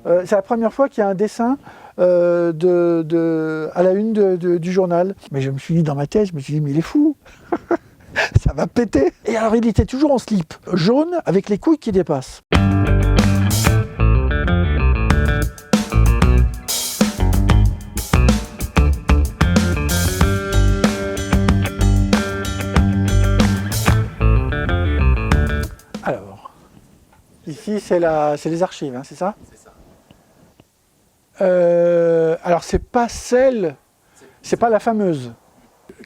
C'est la première fois qu'il y a un dessin à la une du journal. Mais je me suis dit dans ma tête, je me suis dit, mais il est fou. Ça va péter. Et alors il était toujours en slip, jaune, avec les couilles qui dépassent. Alors, ici c'est les archives, hein, c'est ça? C'est ça. Alors c'est pas celle, c'est pas la fameuse.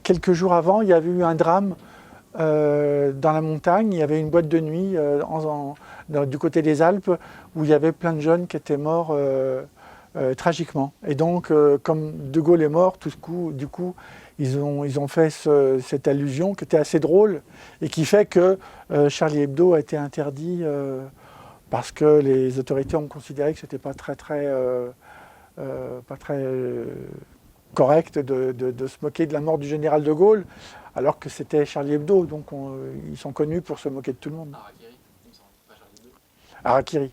Quelques jours avant, il y avait eu un drame dans la montagne. Il y avait une boîte de nuit du côté des Alpes où il y avait plein de jeunes qui étaient morts tragiquement. Et donc, comme De Gaulle est mort, du coup, ils ont fait cette allusion qui était assez drôle et qui fait que Charlie Hebdo a été interdit parce que les autorités ont considéré que c'était pas très correct de se moquer de la mort du général de Gaulle, alors que c'était Charlie Hebdo, donc ils sont connus pour se moquer de tout le monde. Harakiri, il me semble, pas Charlie Hebdo. Harakiri.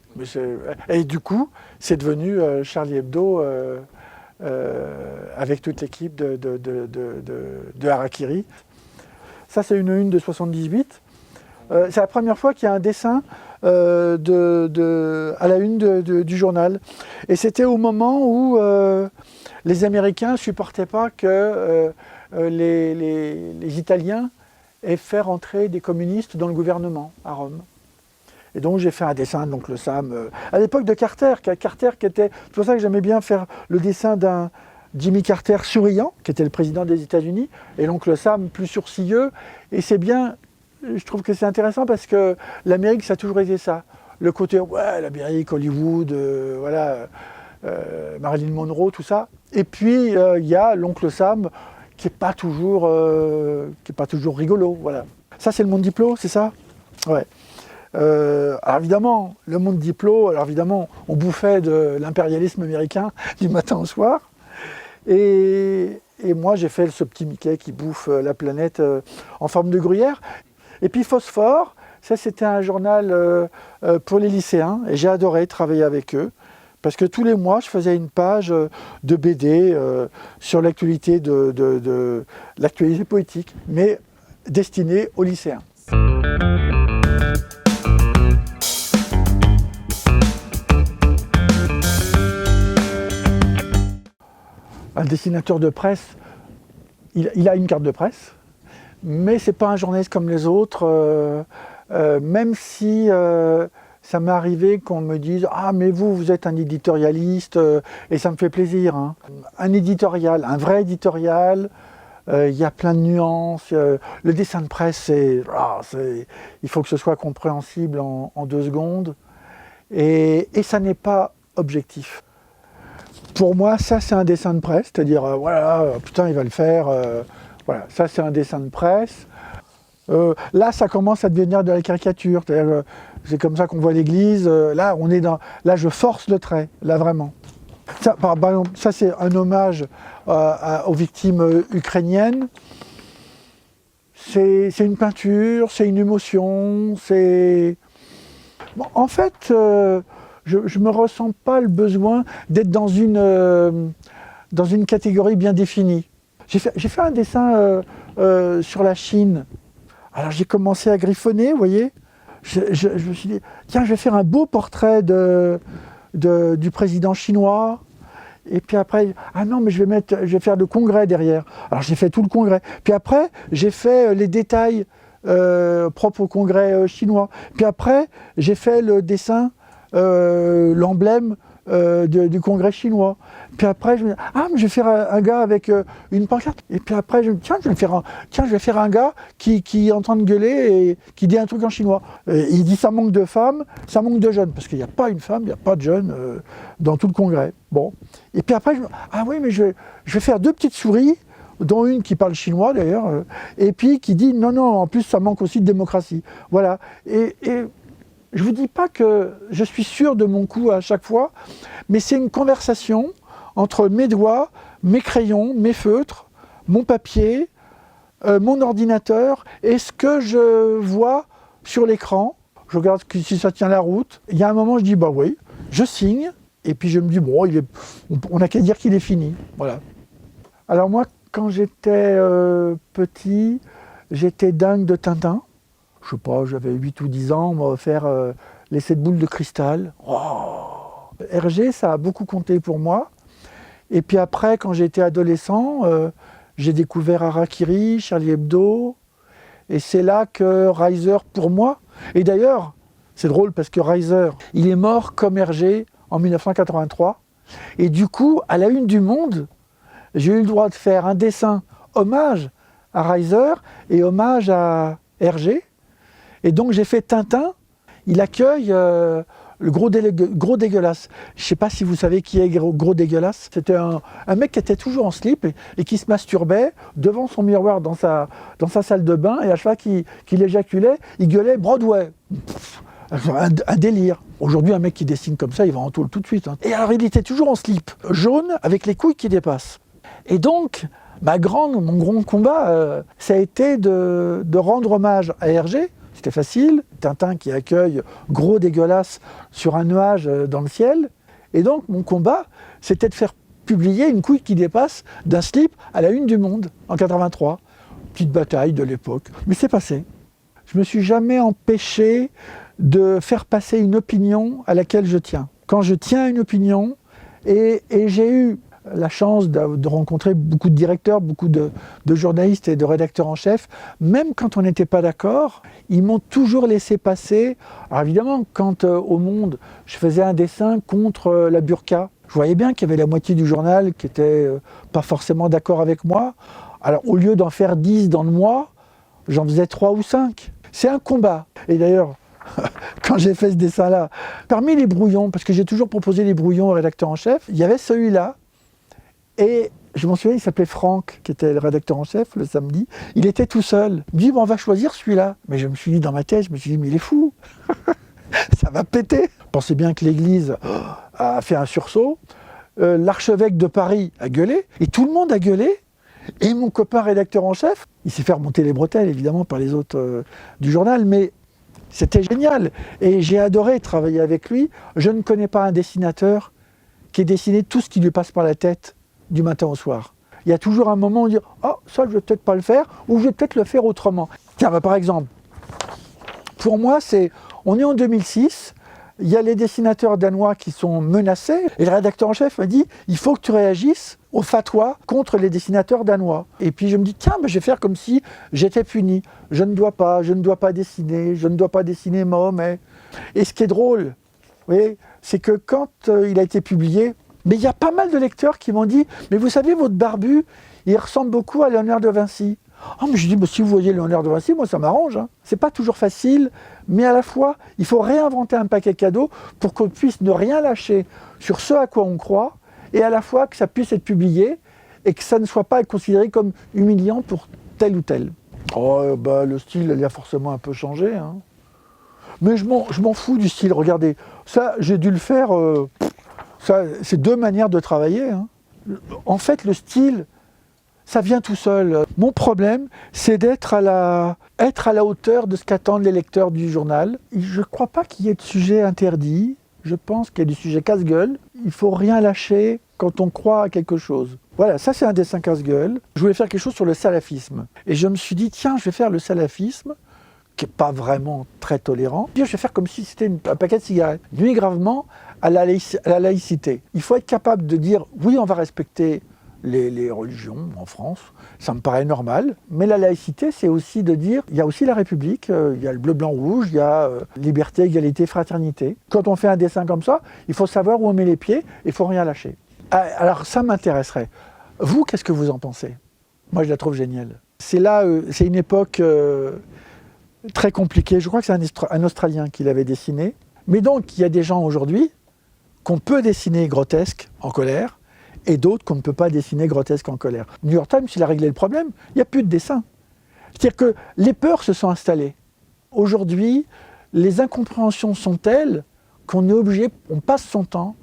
Et du coup, c'est devenu Charlie Hebdo avec toute l'équipe de Harakiri. Ça, c'est une de 78. C'est la première fois qu'il y a un dessin à la une du journal. Et c'était au moment où les Américains ne supportaient pas que les Italiens aient fait rentrer des communistes dans le gouvernement à Rome. Et donc j'ai fait un dessin de l'oncle Sam, à l'époque de Carter qui était... C'est pour ça que j'aimais bien faire le dessin d'un Jimmy Carter souriant, qui était le président des États-Unis, et l'oncle Sam plus sourcilleux. Et c'est bien, je trouve que c'est intéressant parce que l'Amérique, ça a toujours été ça. Le côté, ouais, l'Amérique, Hollywood, voilà, Marilyn Monroe, tout ça. Et puis, il y a l'oncle Sam, qui n'est pas toujours rigolo, voilà. Ça, c'est le monde diplo, c'est ça? Ouais. Alors évidemment, le monde diplo, alors évidemment, on bouffait de l'impérialisme américain du matin au soir. Et moi, j'ai fait ce petit Mickey qui bouffe la planète en forme de gruyère. Et puis Phosphore, ça c'était un journal pour les lycéens, et j'ai adoré travailler avec eux. Parce que tous les mois, je faisais une page de BD sur l'actualité l'actualité poétique, mais destinée aux lycéens. Un dessinateur de presse, il a une carte de presse, mais ce n'est pas un journaliste comme les autres, même si ça m'est arrivé qu'on me dise « Ah, mais vous êtes un éditorialiste » et ça me fait plaisir. Hein. Un éditorial, un vrai éditorial, il y a plein de nuances. Le dessin de presse, il faut que ce soit compréhensible en 2 secondes. Et ça n'est pas objectif. Pour moi, ça c'est un dessin de presse, c'est-à-dire, voilà, putain, il va le faire. Voilà, ça c'est un dessin de presse. Là, ça commence à devenir de la caricature. C'est comme ça qu'on voit l'église. Là, je force le trait, là vraiment. Ça, par exemple, ça c'est un hommage aux victimes ukrainiennes. C'est une peinture, c'est une émotion, c'est... Bon, en fait, je ne me ressens pas le besoin d'être dans une catégorie bien définie. J'ai fait un dessin sur la Chine. Alors j'ai commencé à griffonner, vous voyez. Je me suis dit, tiens, je vais faire un beau portrait du président chinois. Et puis après, ah non, mais je vais faire le congrès derrière. Alors j'ai fait tout le congrès. Puis après, j'ai fait les détails propres au congrès chinois. Puis après, j'ai fait le dessin, l'emblème du congrès chinois. Puis après, je me dis, ah, mais je vais faire un gars avec une pancarte. Et puis après, je me dis, tiens, je vais faire un gars qui est en train de gueuler et qui dit un truc en chinois. Et il dit, ça manque de femmes, ça manque de jeunes. Parce qu'il n'y a pas une femme, il n'y a pas de jeunes dans tout le congrès. Bon. Et puis après, ah oui, mais je vais faire 2 petites souris, dont une qui parle chinois d'ailleurs, et puis qui dit, non, non, en plus, ça manque aussi de démocratie. Voilà. Et je ne vous dis pas que je suis sûr de mon coup à chaque fois, mais c'est une conversation entre mes doigts, mes crayons, mes feutres, mon papier, mon ordinateur et ce que je vois sur l'écran. Je regarde si ça tient la route. Il y a un moment, je dis, bah oui, je signe, Et puis je me dis, bon, on n'a qu'à dire qu'il est fini. Voilà. Alors moi, quand j'étais petit, j'étais dingue de Tintin. Je sais pas, j'avais 8 ou 10 ans, on m'a offert les 7 boules de cristal. Oh, Hergé, ça a beaucoup compté pour moi. Et puis après, quand j'étais adolescent, j'ai découvert Harakiri, Charlie Hebdo. Et c'est là que Reiser, pour moi, et d'ailleurs, c'est drôle parce que Reiser, il est mort comme Hergé en 1983. Et du coup, à la une du Monde, j'ai eu le droit de faire un dessin hommage à Reiser et hommage à Hergé. Et donc j'ai fait Tintin. Il accueille le gros dégueulasse. Je ne sais pas si vous savez qui est gros dégueulasse. C'était un mec qui était toujours en slip et qui se masturbait devant son miroir dans sa salle de bain. Et à chaque fois qu'il éjaculait, il gueulait Broadway. Un délire. Aujourd'hui, un mec qui dessine comme ça, il va en tôle tout de suite. Hein. Et alors, il était toujours en slip, jaune, avec les couilles qui dépassent. Et donc, mon grand combat, ça a été de rendre hommage à Hergé. C'était facile, Tintin qui accueille gros dégueulasse sur un nuage dans le ciel. Et donc, mon combat, c'était de faire publier une couille qui dépasse d'un slip à la une du Monde, en 83. Petite bataille de l'époque, mais c'est passé. Je me suis jamais empêché de faire passer une opinion à laquelle je tiens. Quand je tiens à une opinion, et j'ai eu la chance de rencontrer beaucoup de directeurs, beaucoup de journalistes et de rédacteurs en chef, même quand on n'était pas d'accord, ils m'ont toujours laissé passer. Alors évidemment, quand au Monde, je faisais un dessin contre la burqa, je voyais bien qu'il y avait la moitié du journal qui n'était pas forcément d'accord avec moi. Alors au lieu d'en faire 10 dans le mois, j'en faisais 3 ou 5. C'est un combat. Et d'ailleurs, quand j'ai fait ce dessin-là, parmi les brouillons, parce que j'ai toujours proposé les brouillons au rédacteur en chef, il y avait celui-là. Et je m'en souviens, il s'appelait Franck, qui était le rédacteur en chef le samedi. Il était tout seul. Il me dit, bon, on va choisir celui-là. Mais je me suis dit dans ma tête, mais il est fou. Ça va péter. Pensez bien que l'église a fait un sursaut. L'archevêque de Paris a gueulé. Et tout le monde a gueulé. Et mon copain rédacteur en chef, il s'est fait remonter les bretelles, évidemment, par les autres du journal. Mais c'était génial. Et j'ai adoré travailler avec lui. Je ne connais pas un dessinateur qui ait dessiné tout ce qui lui passe par la tête du matin au soir. Il y a toujours un moment où on dit « Oh, ça, je vais peut-être pas le faire, ou je vais peut-être le faire autrement. » Tiens, par exemple, pour moi, on est en 2006, il y a les dessinateurs danois qui sont menacés, et le rédacteur en chef m'a dit « Il faut que tu réagisses au fatwa contre les dessinateurs danois. » Et puis je me dis « Tiens, je vais faire comme si j'étais puni. Je ne dois pas dessiner, je ne dois pas dessiner Mahomet. » Et ce qui est drôle, vous voyez, c'est que quand il a été publié, mais il y a pas mal de lecteurs qui m'ont dit « Mais vous savez, votre barbu, il ressemble beaucoup à Léonard de Vinci. » Oh, mais je dis, si vous voyez Léonard de Vinci, moi ça m'arrange. Hein. C'est pas toujours facile, mais à la fois, il faut réinventer un paquet cadeau pour qu'on puisse ne rien lâcher sur ce à quoi on croit, et à la fois que ça puisse être publié, et que ça ne soit pas considéré comme humiliant pour tel ou tel. Oh, le style, il a forcément un peu changé. Hein. Mais je m'en fous du style, regardez. Ça, j'ai dû le faire... Ça, c'est 2 manières de travailler. Hein. En fait, le style, ça vient tout seul. Mon problème, c'est d'être à la hauteur de ce qu'attendent les lecteurs du journal. Je ne crois pas qu'il y ait de sujets interdits. Je pense qu'il y a des sujets casse-gueule. Il ne faut rien lâcher quand on croit à quelque chose. Voilà, ça c'est un dessin casse-gueule. Je voulais faire quelque chose sur le salafisme. Et je me suis dit, tiens, je vais faire le salafisme, qui n'est pas vraiment très tolérant. Puis je vais faire comme si c'était un paquet de cigarettes. Nuit gravement à la laïcité. Il faut être capable de dire, oui, on va respecter les religions en France, ça me paraît normal, mais la laïcité, c'est aussi de dire, il y a aussi la République, il y a le bleu, blanc, rouge, il y a liberté, égalité, fraternité. Quand on fait un dessin comme ça, il faut savoir où on met les pieds, et il ne faut rien lâcher. Alors ça m'intéresserait. Vous, qu'est-ce que vous en pensez? Moi, je la trouve géniale. C'est là, c'est une époque très compliquée. Je crois que c'est un Australien qui l'avait dessiné. Mais donc, il y a des gens aujourd'hui qu'on peut dessiner grotesque en colère, et d'autres qu'on ne peut pas dessiner grotesque en colère. New York Times, il a réglé le problème, il n'y a plus de dessin. C'est-à-dire que les peurs se sont installées. Aujourd'hui, les incompréhensions sont telles qu'on est obligé, on passe son temps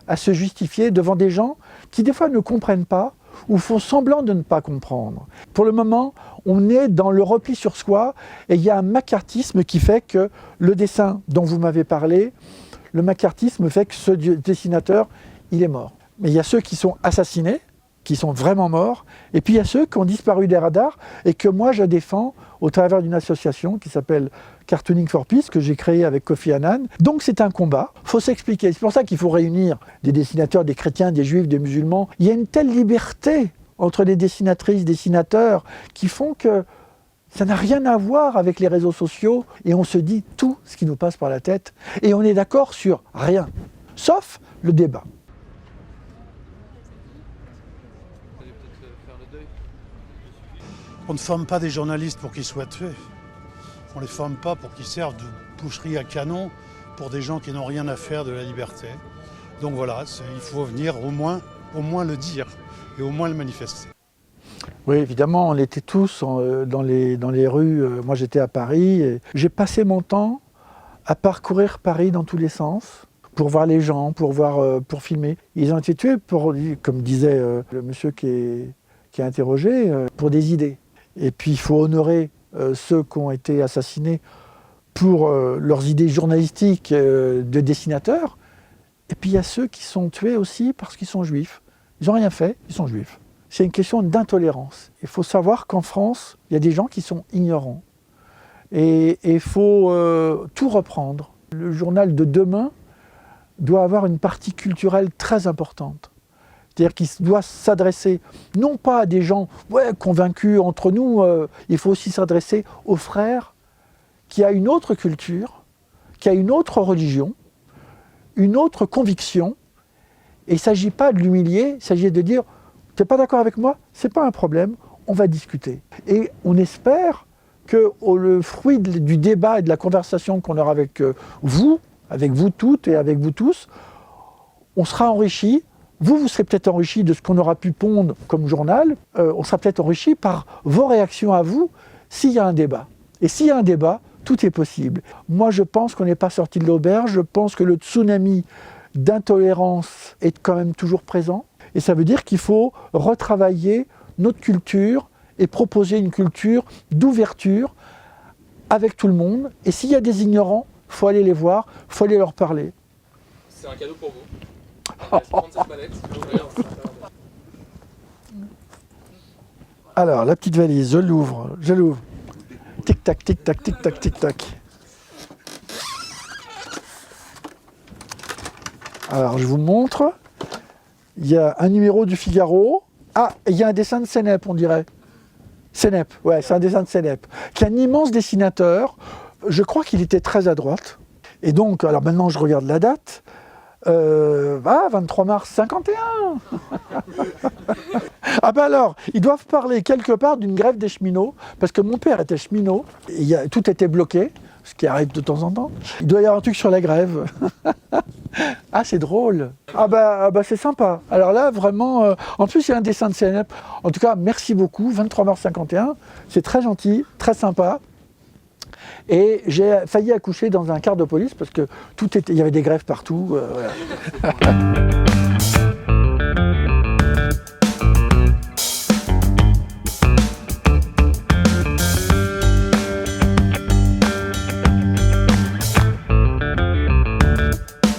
à se justifier devant des gens qui des fois ne comprennent pas ou font semblant de ne pas comprendre. Pour le moment, on est dans le repli sur soi et il y a un macartisme qui fait que le dessin dont vous m'avez parlé, le macartisme fait que ce dessinateur, il est mort. Mais il y a ceux qui sont assassinés, qui sont vraiment morts, et puis il y a ceux qui ont disparu des radars et que moi je défends au travers d'une association qui s'appelle Cartooning for Peace, que j'ai créée avec Kofi Annan. Donc c'est un combat, il faut s'expliquer. C'est pour ça qu'il faut réunir des dessinateurs, des chrétiens, des juifs, des musulmans. Il y a une telle liberté entre les dessinatrices, dessinateurs, qui font que ça n'a rien à voir avec les réseaux sociaux et on se dit tout ce qui nous passe par la tête et on est d'accord sur rien, sauf le débat. On ne forme pas des journalistes pour qu'ils soient tués. On ne les forme pas pour qu'ils servent de boucherie à canon pour des gens qui n'ont rien à faire de la liberté. Donc voilà, il faut venir au moins le dire et au moins le manifester. Oui, évidemment, on était tous dans les rues. Moi, j'étais à Paris et j'ai passé mon temps à parcourir Paris dans tous les sens pour voir les gens, pour filmer. Ils ont été tués, comme disait le monsieur qui a interrogé, pour des idées. Et puis, il faut honorer ceux qui ont été assassinés pour leurs idées journalistiques de dessinateurs. Et puis, il y a ceux qui sont tués aussi parce qu'ils sont juifs. Ils n'ont rien fait, ils sont juifs. C'est une question d'intolérance. Il faut savoir qu'en France, il y a des gens qui sont ignorants. Et il faut tout reprendre. Le journal de demain doit avoir une partie culturelle très importante. C'est-à-dire qu'il doit s'adresser non pas à des gens convaincus entre nous, il faut aussi s'adresser aux frères qui a une autre culture, qui a une autre religion, une autre conviction. Et il ne s'agit pas de l'humilier, il s'agit de dire « tu n'es pas d'accord avec moi, ce n'est pas un problème, on va discuter ». Et on espère que le fruit du débat et de la conversation qu'on aura avec vous toutes et avec vous tous, on sera enrichi. Vous serez peut-être enrichi de ce qu'on aura pu pondre comme journal. On sera peut-être enrichi par vos réactions à vous s'il y a un débat. Et s'il y a un débat, tout est possible. Moi, je pense qu'on n'est pas sorti de l'auberge. Je pense que le tsunami d'intolérance est quand même toujours présent. Et ça veut dire qu'il faut retravailler notre culture et proposer une culture d'ouverture avec tout le monde. Et s'il y a des ignorants, il faut aller les voir, il faut aller leur parler. C'est un cadeau pour vous. Je vais prendre cette mallette, si vous voulez. Alors, la petite valise, je l'ouvre. Tic-tac, tic-tac, tic-tac, tic-tac. Alors, je vous montre. Il y a un numéro du Figaro. Ah, il y a un dessin de Sennep, on dirait. Sennep, ouais, c'est un dessin de Sennep. Qui est un immense dessinateur. Je crois qu'il était très à droite. Et donc, alors maintenant, je regarde la date. 23 mars 51. Ah ben alors, ils doivent parler quelque part d'une grève des cheminots, parce que mon père était cheminot, et tout était bloqué, ce qui arrive de temps en temps. Il doit y avoir un truc sur la grève. Ah, c'est drôle. Ah bah c'est sympa. Alors là, vraiment, en plus, il y a un dessin de Sennep. En tout cas, merci beaucoup, 23 mars 51. C'est très gentil, très sympa. Et j'ai failli accoucher dans un car de police parce que il y avait des grèves partout. Voilà.